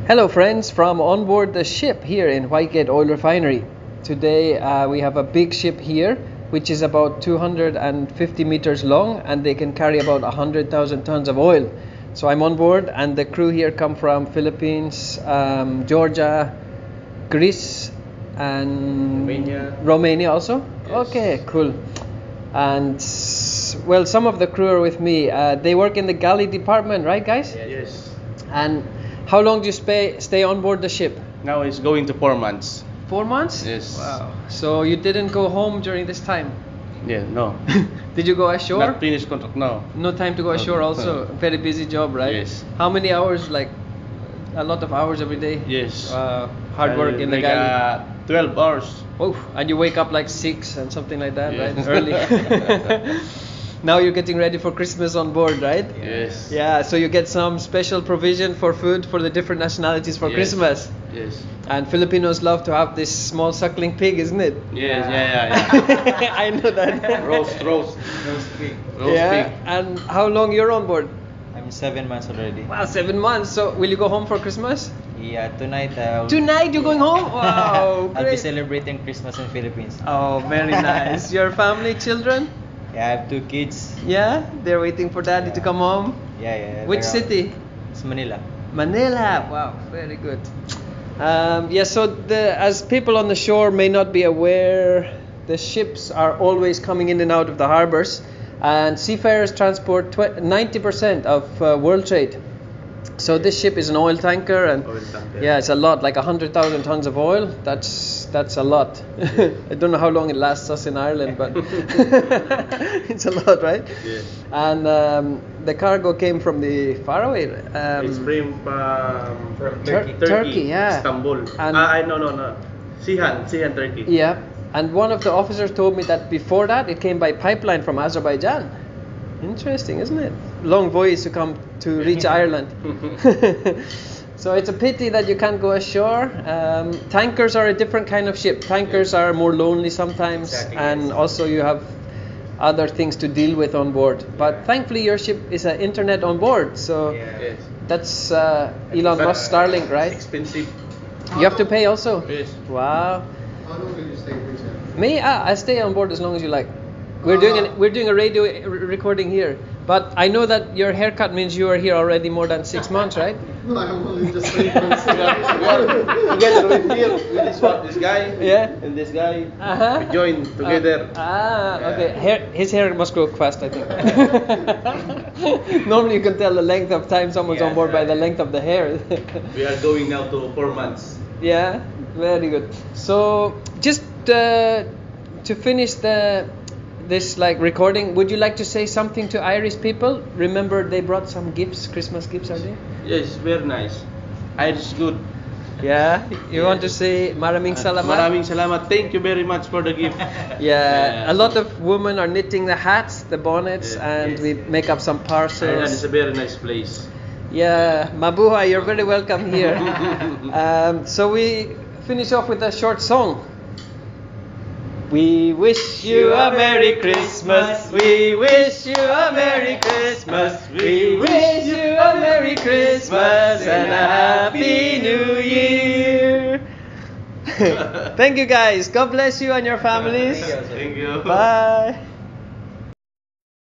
Hello friends from on board the ship here in Whitegate Oil Refinery. Today we have a big ship here which is about 250 meters long and they can carry about 100,000 tons of oil. So I'm on board and the crew here come from Philippines, Georgia, Greece and Romania also? Yes. Okay, cool. And well, some of the crew are with me. They work in the galley department, right guys? Yes. And how long do you stay on board the ship? Now it's going to 4 months. 4 months? Yes. Wow. So you didn't go home during this time? Yeah, no. Did you go ashore? Not finished contract now. No time to go ashore also? Very busy job, right? Yes. How many hours? Like a lot of hours every day? Yes. Hard work in the galley? 12 hours. Oh, and you wake up like 6 and something like that, Yes. right? Early. Now you're getting ready for Christmas on board, right? Yes. Yeah, so you get some special provision for food for the different nationalities for Yes. Christmas. Yes. And Filipinos love to have this small suckling pig, isn't it? Yes, yeah. I know that. Roast pig. Roast Yeah. pig. And how long you're on board? I'm 7 months already. Wow, 7 months. So will you go home for Christmas? Yeah, tonight. Tonight you're going home? Wow, I'll be great. celebrating Christmas in Philippines. Oh, very nice. Your family, children? Yeah, I have 2 kids. Yeah, they're waiting for daddy to come home. Yeah. Which they're city? It's Manila. Manila. Wow, very good. Yeah, so as people on the shore may not be aware, the ships are always coming in and out of the harbors, and seafarers transport 90% of world trade. So this ship is an oil tanker, and Oil tanker. yeah, it's a lot, like 100,000 tons of oil. That's a lot. I don't know how long it lasts us in Ireland, but it's a lot, right? Yes. And the cargo came from the Faroe. It's from Turkey, yeah. Istanbul. And- No. Sihan, Turkey. Yeah, and one of the officers told me that before that it came by pipeline from Azerbaijan. Interesting, isn't it? Long voyage to come to reach Ireland. So it's a pity that you can't go ashore. Tankers are a different kind of ship. Tankers are more lonely sometimes, Exactly, and yes. also you have other things to deal with on board. But thankfully your ship is an internet on board, so Yes. that's Elon Musk Starlink, right? Expensive. You have to pay also. Yes. Wow. How long will you stay, Richard? Me, I stay on board as long as you like. We're doing a radio recording here, but I know that your haircut means you are here already more than 6 months, right? No, I'm only just 3 months. Together with here, with this guy, Yeah. and this guy, Uh-huh. we join together. Okay. His hair must grow fast, I think. Normally, you can tell the length of time someone's on board by the length of the hair. We are going now to 4 months. Yeah, very good. So, just to finish this like recording, would you like to say something to Irish people? Remember, they brought some gifts, Christmas gifts, are they? Yes, very nice. Irish good. Yeah. You want to say Maraming Salamat? Maraming salamat. Thank you very much for the gift. Yeah, a lot of women are knitting the hats, the bonnets, Yes, and yes. we make up some Ireland is parcels. a very nice place. Yeah, Mabuhay, you're very welcome here. So we finish off with a short song. We wish you a Merry Christmas. We wish you a Merry Christmas. We wish you a Merry Christmas and a Happy New Year. Thank you guys. God bless you and your families. Thank you. Bye.